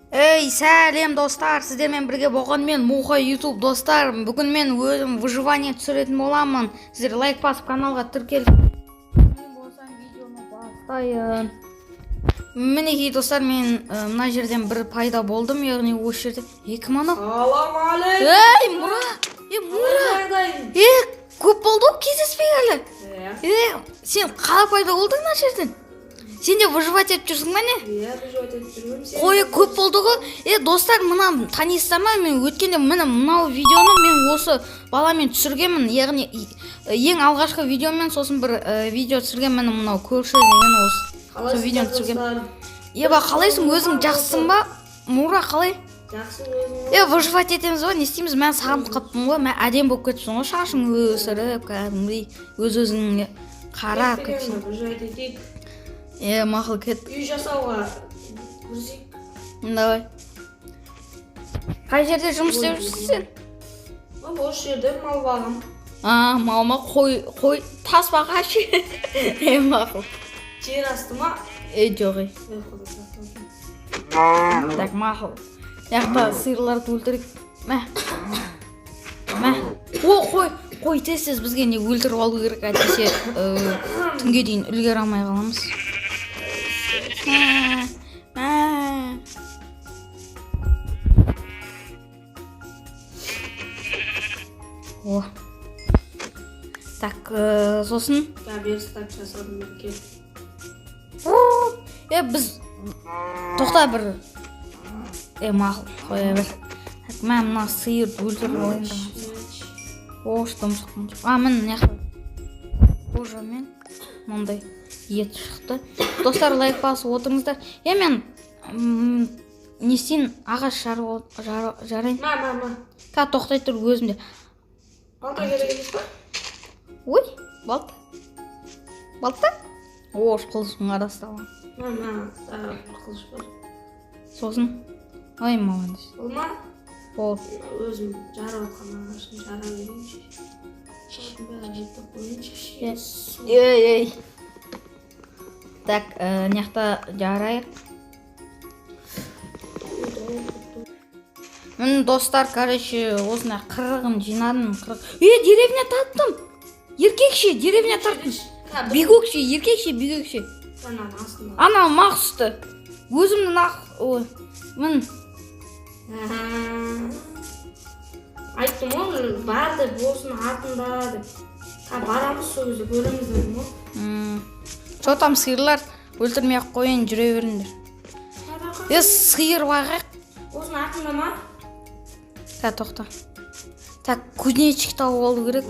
Ey, сәлем достар, сіздермен бірге болған мен Муха YouTube достар. Бүгін мен өзім выживание түсіретін боламын. Сіздер лайк басып каналға тіркеліп. Мен болсам видеоны бастайын. Мінекей достар, мен мына жерден бір пайда болдым, яғни осы жерде 2 мана. Салам алейкум. Ей, Мура! Көп болды ғой кездеспегелі. Сен қалай пайда болдың мына жерден? Сен де выживать етіп жүрсің бе не? Иә, выживать етіп жүрмін. Қойы көп болды ғой. Достар, мына танисыздар ма? Мен өткенде мынау видеоны мен осы баламен түсіргенмін. Яғни ең алғашқы видеомен сосын бір видео түсірген мынау көрші деген осы. Сол видеоны түсірген. Еба, қалайсың? Өзің жақсысың ба? Мура, қалай? Жақсы өзің. Выживать етеміз ғой, не істейміз? Мен сағынып қалыппын ғой. Мен әдем болып кетіпсің ғой, шашың өсіріп, кәдімгідей өз-өзіңе қарап кетіпсің. Выживать етейік. Мақұл, кет. Үй жасауға кірісейік. Давай. Қай жерде жұмыс істеп жүрсің сен? Осы жерде мал бағым. Малма қой тас бағашы. Мақұл. Жер асты ма? Жоқ. Так, мақұл. Яқта сиырларды өлтірек. Мә. Қой тез бізге не өлтіріп алу керек, әйтпесе түнге дейін үлгере алмай қаламыз. Так, сосын Берстак жасадым екен. Біз тоқта бір мақұл қоя бер. Мен мына сиырды өлтіріп алайын да. Оштым шықтым. Мін неқті қожамен мұндай ет шықты. Достар, лайк басып отырыңыздар. Мен несен ағаш жарайын. Қа тоқтай тұр өзімде. Балта керек емес па? Ой, балта? Балта? Ош, қылышың арасталған. Қылыш бар. Сосын? Ой, молодец. Ол ма? Ол. Өзім жарып атқан ағашын жара берейінші. Шатын бәрі жеттіп қойыншы. Ей. Так, неқта жарайық. Мен достар, короче, осына қырығын жинадым. Деревня таптым. Еркекше, деревня таптым. Бегөкше, еркекше. Ана мақсты. Өзімді мен айттым ғой, бар деп, осының артында деп. Барамыз сол кезде көреміз дедім ғой. Что там сиырлар? Өлтірмей-ақ қойын, жүре беріңдер. Сиыр бағақ. Осының артында ма? Тоқта. Так, кузнечик тауып алу керек.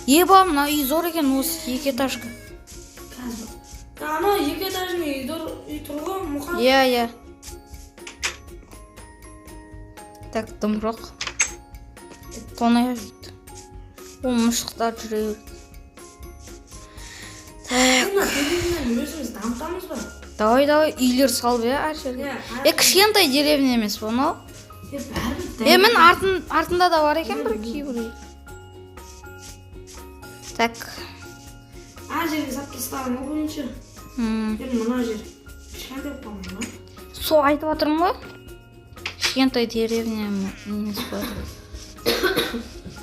Еба, мына үй зор екен, осы 2 этажға. Ана 2 этажный үй тұр ғой, Мұқан. Иә. Так, дым жоқ. Тоная жейді. Ол мұшықтар жүре берді. Өзіміз дамытамыз ба? Давай, үйлер салып әр жерге. Кішкентай деревня емес бұны. Мен артында да бар екен бір кейбір. Так. Жерге сап тастаған ол бойынша. Мына жер. Кішкентай болған ба? Со айтып отырмын ғой. Кішкентай деревня емес бар.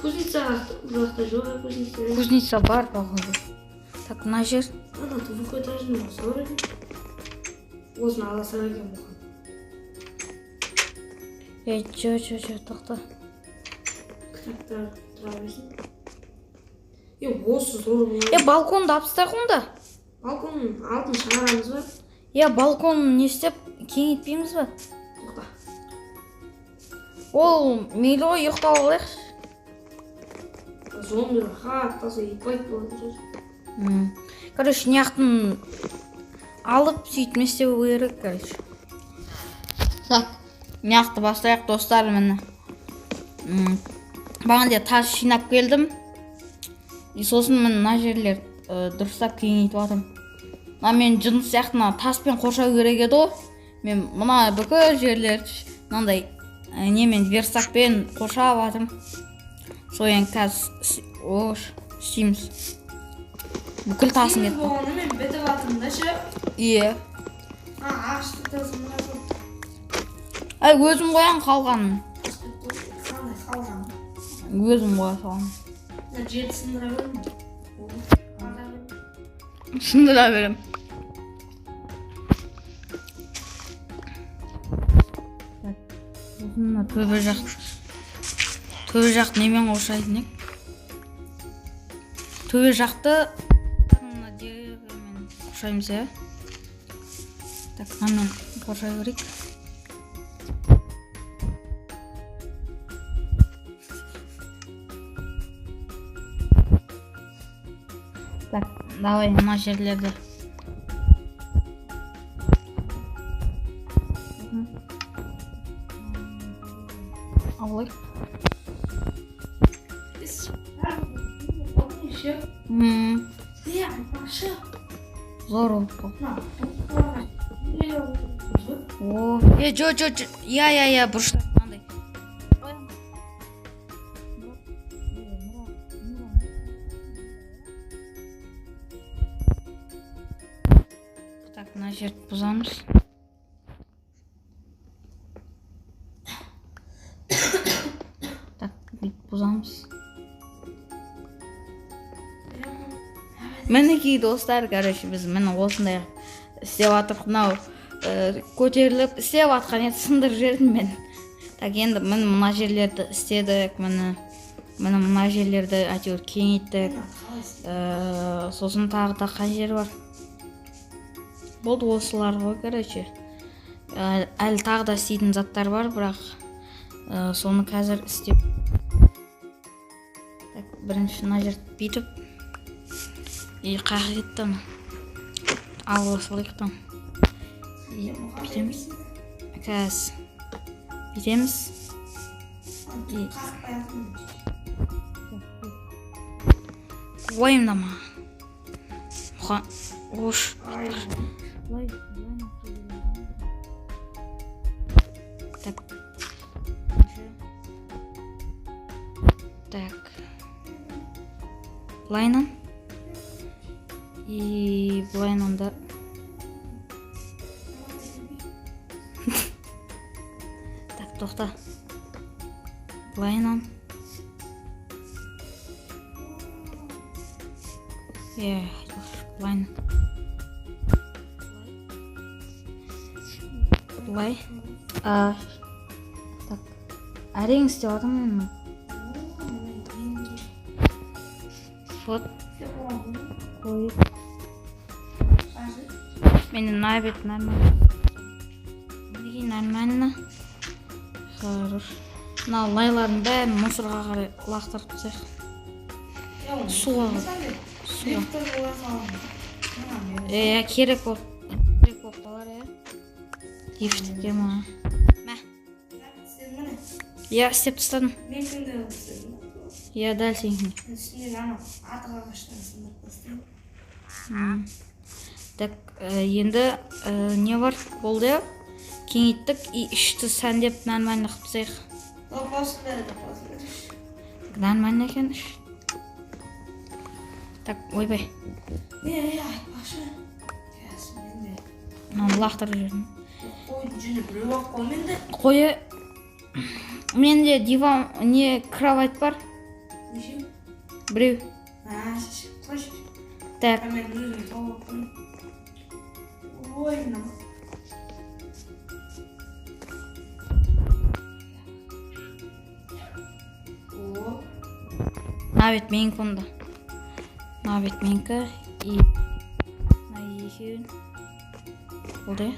Кузница бұлақта жоқ, кузница. Кузница бар бағылды. Так, мына жер. Ана 2 этажный болса бар екен. Осыны аласа екен бұған. Тоқта. Кітаптар тұра берсін. Осы зор болады. Балконды апсыздар қонда? Балконның алтын шығарамыз ба? Балконын не істеп кеңейтпейміз ба? Тоқта. Ол мейлі ғой, ұйықтап алайықшы. Зомби тасы итпайды болатын сөз. Короче, неқтін алып сөйтместеу керек, короче. Так, неқті бастайық достар, мені. Бағында тас жинап келдім. Сосын мен мына жерлер дұрыстап кеңейтіп атым. Мен жын сияқтына таспен қоршау керек еді ғой. Мен мына бүкіл жерлер мынандай немен верстакпен қоршап атым. Соян қазір істейміз. Бүкіл тасын кетті. Мен бітіп атым да ше. Иә. Ағашты тозым мұназым. Өзім қоян қалғанын. Қандай қалған? Өзім қоя саламын. Жерді сындыра бермін. Сындыра берем. Осыны төбе жақ немен қоршайтын ек? Төбе жақты мына деревьямен қоршаймыз, иә? Так, мынамен қоршай берейік. Так, давай мына жерлерді. Алайық. Зор ол. Жо. Я, бұрышта мынандай. Так, мына жерді бұзамыз. Так, бұзамыз. Мінекей достар, короче, біз міне осындай істеп жатырмық. Мынау көтеріліп істеп жатқан еді, сындырып жібердім мен. Так, енді мына жерлерді істедік, мына жерлерді әйтеуір кеңейттік. Сосын тағы да қай жер бар? Болды осылар ғой, короче. Әлі тағы да істейтін заттар бар, бірақ соны қазір істеп. Так, бірінші мына жерді бүйтіп қақы кетті. Ал осылайықтан бүйтеміз. Қазір бүйтеміз. Уайымдама. Ош. Так. Так. Былайынан. И былайынан да. Так, тоқта. Былайынан. Былайынан. Былай. Так. Әрең істеп жатырмын мен. Вот. Қойып. Мені нравится нормально. Неге нормально? Хорош. Мына лайлардың бәрін мусорға қарай лақтырып тастайық. Суға. Керек болып қалар, иә? Лифтке ма? Я істеп тастадым. Менкінде істедім. Я дәл сенің. Үстінде ана атыға қаштан сындырып тастайым. Так, енді не бар? Болды, кеңейттік, и ішті сәндеп нормально қып тастайық. Допасында. Нормально екен іш. Так, ойбай. Айтпашы. Мынаны лақтырып жүрдім. Қойды жүні біреу ақ қой менде. Қойы. Менде диван, не кровать бар. Нешеу? Біреу. Қойшы. Так. Мен өзім тауып. Ой, мынау. Мына бет менікі онда. Мына бет менікі. И мына екеуін. Болды.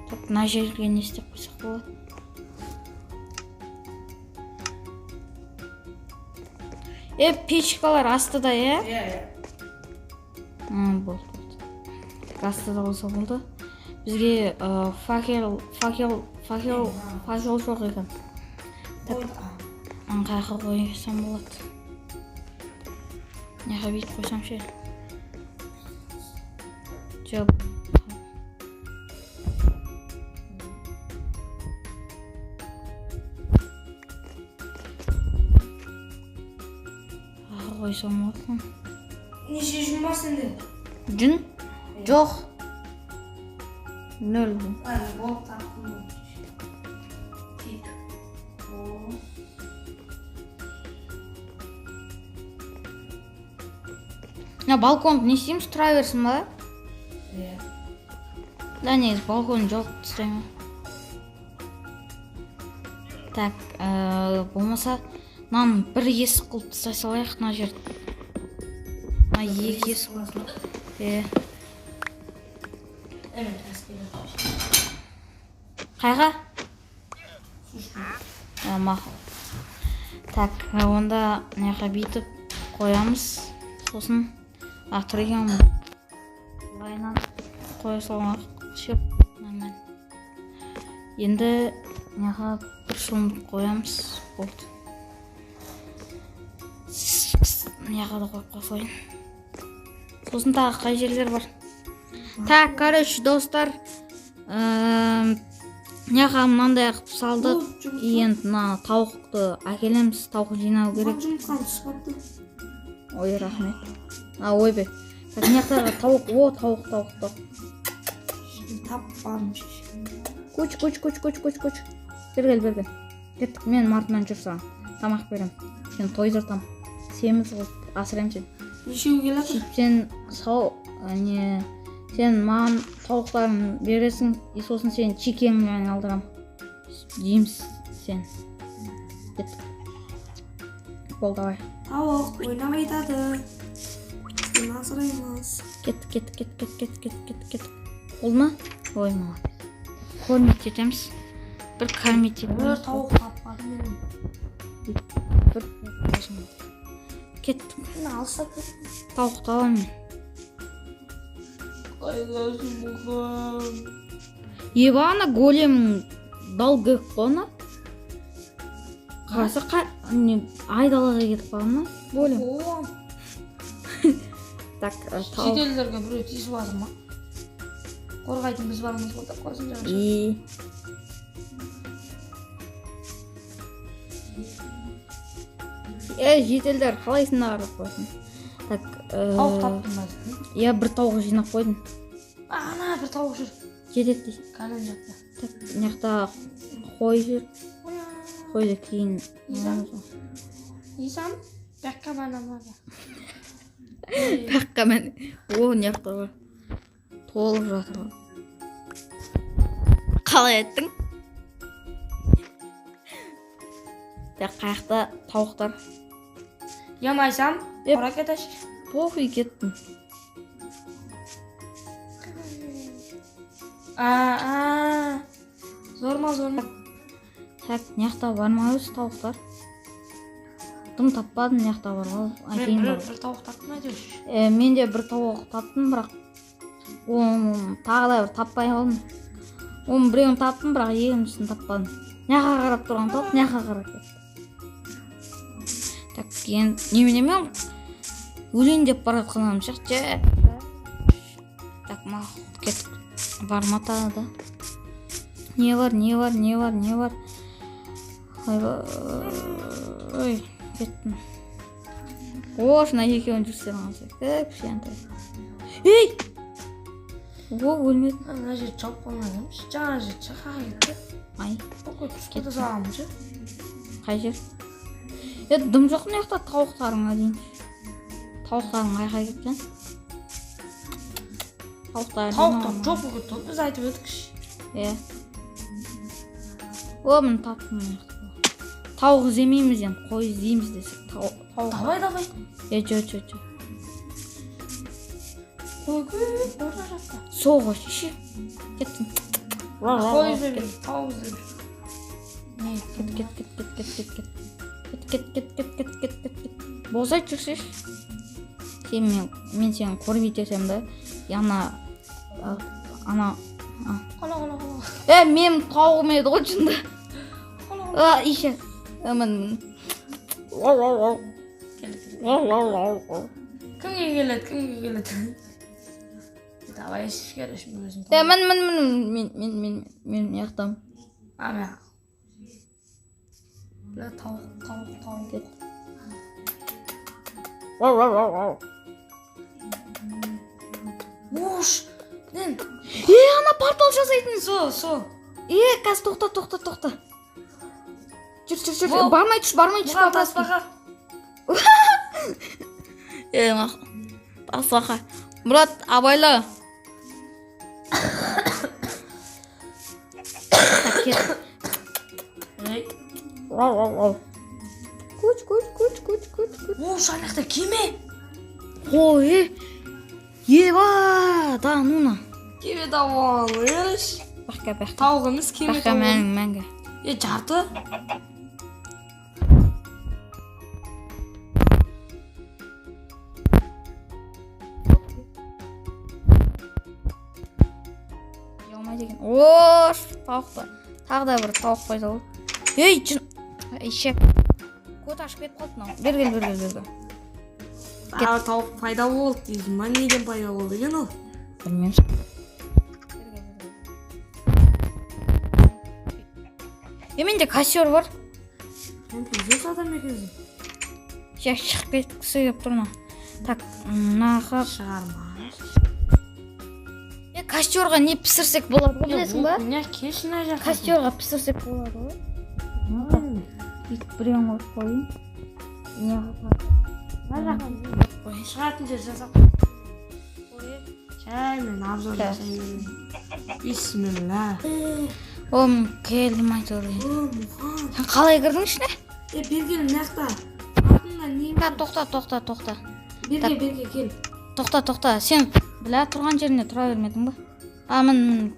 Так, мына жерге не істеп қойсақ болады? Печкалар астыда, е? Болды. Астыда болса болды. Бізге факел жоқ екен. Қайқы қойсам болады. Неға бейт қойсам ше? Жоқ. Қойсам болады. Неше жүн бар сенде? Жүн? Жоқ. 0. Болып таптым. Балконды не істейміз, тұра берсін ба? Иә. Да, негізі балконды жауып тастаймын. Так, болмаса, мынаны бір есік қылып тастай салайық мына жерді. Мына екі есік қылып. Қайға? Мақұл. Так, онда мынақа бүйтіп қоямыз. Сосын тұр екен лайнан қоя салмақ. Енді мынақа бір шомды қоямыз. Болды. Мынақа да қойып қойсайын. Сосын тағы қай жерлер бар? Так, короче, достар, мынақа мынандай қылып салдық. Енді мына тауықты әкелеміз, тауық жинау керек. Жұмыртқаны түсіпті. Ой, рахмет. Ойбай. Так, мынаяқтағы тауық, тауық. Таппадым. Көч. Бергел. Кеттік, мен артынан жүр саған. Тамақ берем. Сен тойдыртам. Семіз қылып асырайым сен. Нешеу келеді? Сен сен маған тауықтарын бересің, сосын сен чекеңмен алдырам. Жейміз сен. Кеттік. Бол, давай. Тауық ойнап айтады. Сен асыраймыз. Кеттік. Болды ма? Ой, мала. Кормить етеміз. Бір кормить етеміз. Бір тауық таппадым мен. Кеттік. Мен алса кеттім. Тауықты аламын мен. Қайғасын бұғым. Ана голем далгық қона. Қарасы айдалаға кетіп қалына голем. Так, шетелдерге біреу тиісіп жатыр ма? Қорғайтын біз бармыз ғой деп қойсын жаңаша. Жетелдер қалайсында қарап қойсын. Так, тауық таптым ба? бір тауық жинап қойдым. Ана бір тауық жүр. Жетеді дейсің. Кәлем жақта. Так, мынаяқта қой жүр. Қойды кейін. Исам? Бәкка манамады. Бәкка мен. Мынаяқта бар. Толып жатыр. Қалай еттің? Так, қаяқта тауықтар. Ямайсам, қора кетеш. Похуй кеттім. Зорма. Так, мынаяқта бар ма өзі тауықтар? Дым таппадым, мынаяқта бар ғой. Мен бір тауық таптым әйтеуір. Мен де бір тауық таптым, бірақ тағы да бір таппай қалдым. Оның біреуін таптым, бірақ екіншісін таппадым. Мынақа қарап тұрған тауық, мынақа қарап кетті. Так, енді неменемен өлейін деп бара жатқаным сияқты. Так, мақұл, кеттік. Барматады да. Не бар? Ой, кеттім. Шына екеуін жүрсе қалса. Кішкентай. Ей! Өлмеді. Ана жер жауып қалмадым. Жаңа жер шыға кетті. Ай. Бүкіл түсті сағамын жер. Қай жер? Дым жоқ мынаяқта тауықтарыңа дейін. Тауықтарың қайқа кеткен? Тауықтар жоқ бүкіл біз айтып өтікші. Мін таптым мынаяқта. Тауық іздемейміз енді, қой іздейміз десек. Давай. Жо. Қой көп, орда жақта. Соға шеше. Кеттім. Қой іздемейміз, тауық іздемейміз. Кет. Бозай жүрсеш. Мен сені көрмейт етем да. Ана. Қала. Мен тауығым еді ғой жында. Ише. Кімге келеді? Давай шешкеріш мен өзім. Мен яқтам. Ана. Бля, тауық. Кет. Ош! Ана портал жасайтын. Со. Қазір тоқта. Жүр. Бармай түш Павловский. Басақа. Мұрат, абайла. Көч. О, шайнақта кеме. Ой, еба, да, нуна. Кеме давал, еш. Баққа. Тауғымыз кеме Баққа мәңгі. Жарты. Жалмай деген. Ош, тауықта. Тағы да бір тауық пайда болды. Ей, жын. Ишек. Код ашып кетіп қалды мынау. Бергел. Тауық пайда болды дейсің. Ма неден пайда болды екен ол? Білмеймін. Менде костер бар. Жүз адам екенсің. Шығып кеткісі келіп тұр мына. Так, мынаға Шығарма. костерға не пісірсек болады ғой, білесің ба? Не кешін ажақ. Костерға пісірсек болады ғой. Біреуін қойып қойын. Шығатын жер жасап. Чай мен обзор жасайын. Бисмилла. Келдім айтыр. Мұхан. Сен қалай кірдің ішіне? Бергел мынақта. Артында не? Тоқта. Берге кел. Тоқта. Сен білә тұрған жерінде тұра бермедің ба? Мін.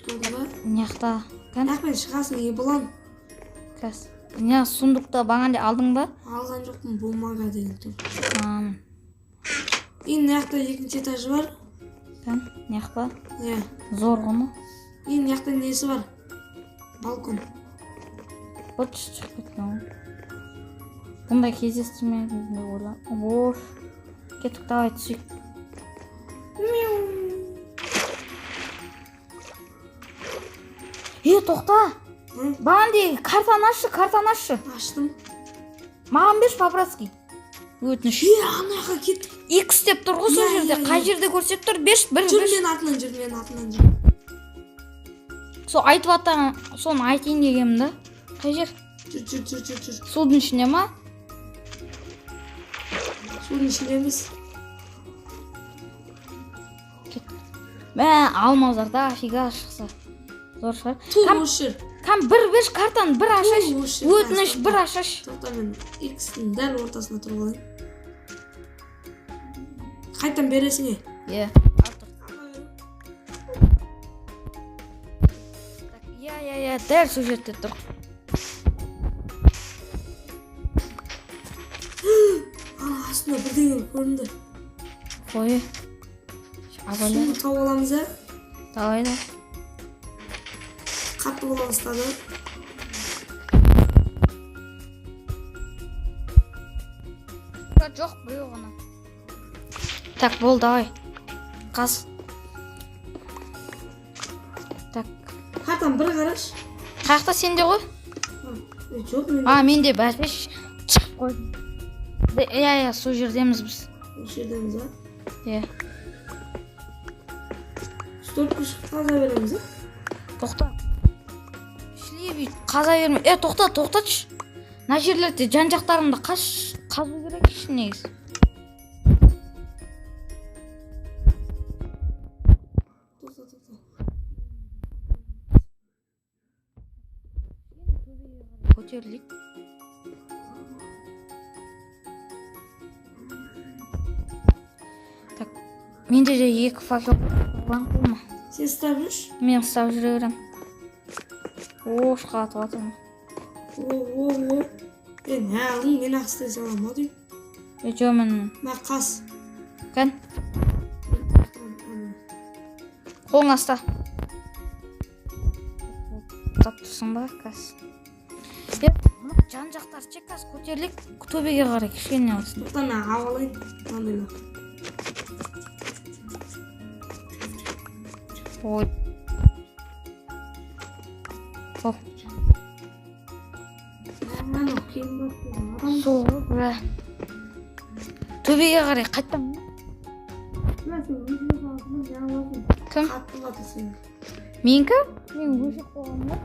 Болды ба? Мынақта. Нақпен шығасың, болан. Кәс. Не сундукта бағанде алдың ба? Алған жоқпын, бумага деген тұр. Мын. Нақта екінші этажы бар. Неқ ба? Зор ғыны. Нақта несі бар? Балкон. Бұт шығып кеткен. Бұндай кездестірмедім деп ойлап. Бош. Кеттік, давай түсейік. Тоқта. Бағанде картаны ашшы. Аштым. Маған берші Павловский. Өтініш. Анаға кет. X деп тұр ғой сол жерде. Қай жерде көрсетіп тұр? Берші. Жүр мен атынан жүр. Сол айтып аттаған, соны айтайын дегенмін да. Қай жер? Жүр. Судың ішінде ма? Судың ішінде емес. Алмазарда фига шықса. Зор шығар. Тұр. Кам бір картаны бір ашаш. Өтініш бір ашаш. Тоқта мен X-ін дәл ортасына тұрып алайын. Қайтан бересің е? Дәл сол жерде тұр. Астында бірдеңе көрінді. Қойы. Суды тауып аламыз ә? Давай да. Қатты бола бастады. Жоқ, біреу ғана. Так, бол, давай. Қаз. Так. Қартан бір қараш. Қақта сенде ғой? Жоқ, менде. Менде бәлпеш шығып қойдым. Сол жердеміз біз. Осы жердеміз, ә? Стопқа шығып қаза береміз, ә? Тоқта. Шлебей қаза берме. Тоқтатшы. Мына жерлерде жан-жақтарыңды қазу керек ішін негіз. Көтерілік. Так, менде де екі факел болған қолма. Сен ұстап жүрш? Мен ұстап жүре берем. Қатып атырмын. Не алдың, мен ақыстай салам, дейм. Жо, мен... Ма қас. Кән? Қолың аста. Тап тұрсың ба, қас? Жан-жақтар чек қас көтерлік, төбеге қарай кішкене алсын. Тоқтан ауалайын, андайла. Ой. Сол. Сол, бля. Төбеге қарай қайттам. Кім? Қатты батысың. Менікі? Мен өшіп қойғанмын ба?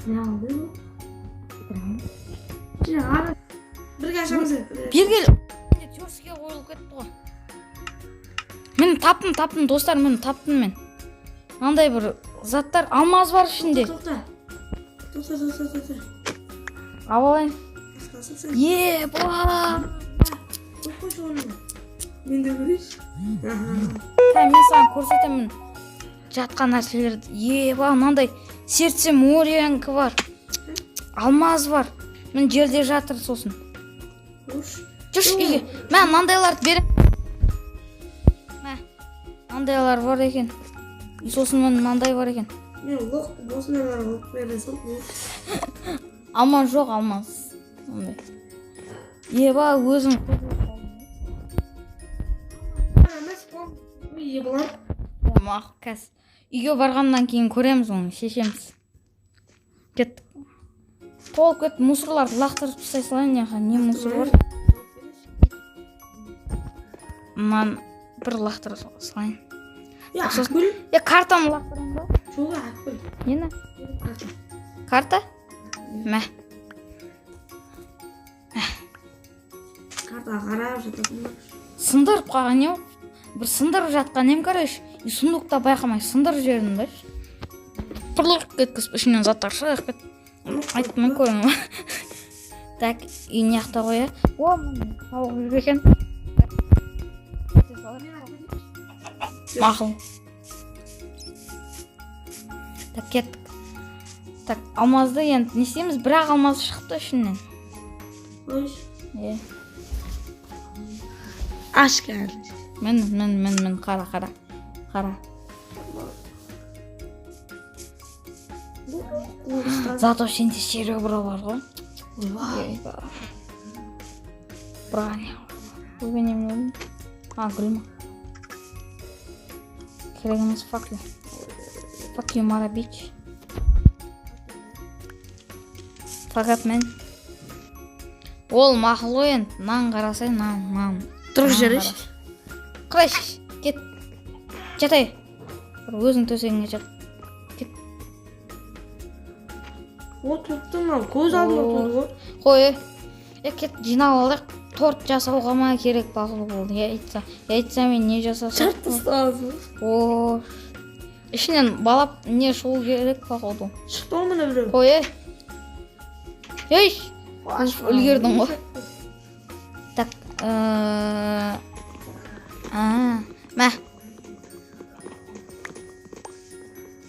Ne oldu? Бірге ашамыз. Бергел. Теріске қойылып кетті ғой. Мен таптым достар, мен таптым мен. Мынандай бір заттар, алмаз бар ішінде. Тоқта. Алып алайын. Ба! Қойшы оны. Мен де көрейші. Мен саған көрсетемін жатқан нәрселерді. Ба, мынандай сердце морянка бар. Алмаз бар. Мен жерде жатыр сосын. Жүрші үйге. Мен мынандайларды берем. Мынандайлар бар екен. Сосын мен мынандай бар екен. Мен лоқ босыналар лоқ бересің. Алмаз жоқ, алмаз. Ба, өзің. Мақ кәс. Үйге барғаннан кейін көреміз оны, шешеміз. Кеттік. Толып кет, мусорларды лақтырып тастай салайын, не мусор бар? Ман бір лақтырып салайын. Акгүл? Картамы лақтырайын ба? Жоқ, Акгүл. Нені? Карта? Мә. Карта қарап жататын ба? Сындырып қалған не? Бір сындырып жатқан нем короче. И сундукта байқамай сындырып жібердім да. Пырлық кеткізіп ішінен заттар шығып кет. Айттым мен көрдім ба? Так, и неқта қоя. О, мен тауық жүріп екен. Мақыл. Так, кеттік. Так, алмазды енді не істейміз? Бірақ алмаз шықты ішінен. Қойш. Аш кәді. Мен қара. Зато сенде серебро бар ғой. Браня. Өгенем. Гүлма. Керек емес факли. Факли марабич. Факат мен. Ол мақыл ғой енді. Нан қарасай, нан. Тұрып жүреш. Қырайш, кет. Жатай. Өзің төсегіңе жат. Кет. О, топтың ал. Көз алдыма тұрды ғой. Қой, кет жинап алдық. Торт жасауға ма керек бақылы болды. Айтса мен не жасасам? Жарты ұстазы. О, ішінен балап не шығу керек бақылды. Шықты ол мұны біреу. Қой, үлгердің ғой. Так, мә.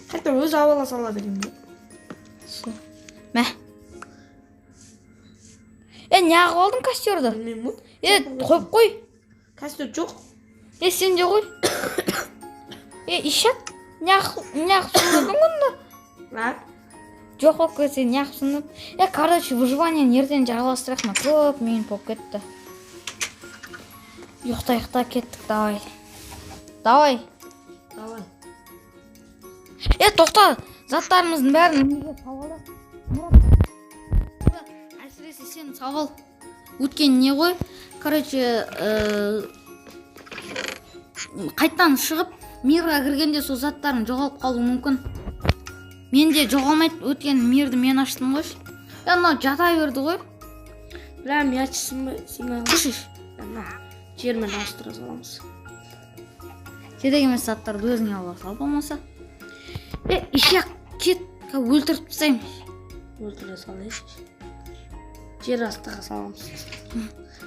Қайта өз ауала сала берейін бе? Мә. Неғып алдың костерді? Білмейм ғой. Қойып қой. Костер жоқ. Сен де қой. Ишат. Неғып сұндырдың ғында? Жоқ болып кетсе неғып сұндырдың? Короче, выживание ертең жалғастырақ ма? Көп минут болып кетті. Ұйықта кеттік, давай. Тоқта, заттарымыздың бәрін неге сауалда? Әсіресе сен сауал. Өткен не ғой? Короче, қайттан шығып, мирға кіргенде сол заттарым жоғалып қалу мүмкін. Мен де жоғалмайды, өткен мирді мен аштым ғой. Мынау жата берді ғой. Біләм, ячысың ба? Сен Құшыш. Жермен аштыра саламыз. Керек емес заттарды өзіңе ала сал болмаса. Ишек, кет, өлтіріп тастаймыз. Өлтіре салайыз. Жер астыға саламыз.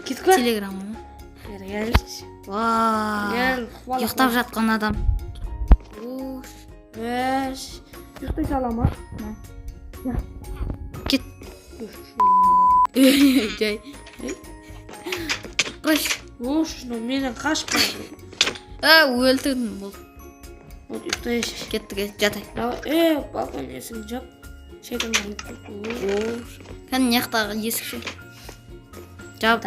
Кетіп көр. Телеграмма. Келші. Ұйықтап жатқан адам. Ұйықтай салама. Кет. Жай. Қош. Менен қашып қалды. Өлтірдің бұл. Вот ұйықтайшы. Кеттік, жатай. Балкон есігін жап. Шекінді Кән неқтағы есікші. Жап.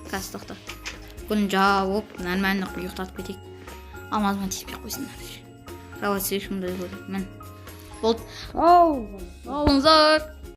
Кәс тоқта. Күн жауып, нормальнық ұйықтатып кетейік. Алмазыма тиіспей қойсындар. Кровать слишком да көріп. Мен. Болды. Сау болыңыздар.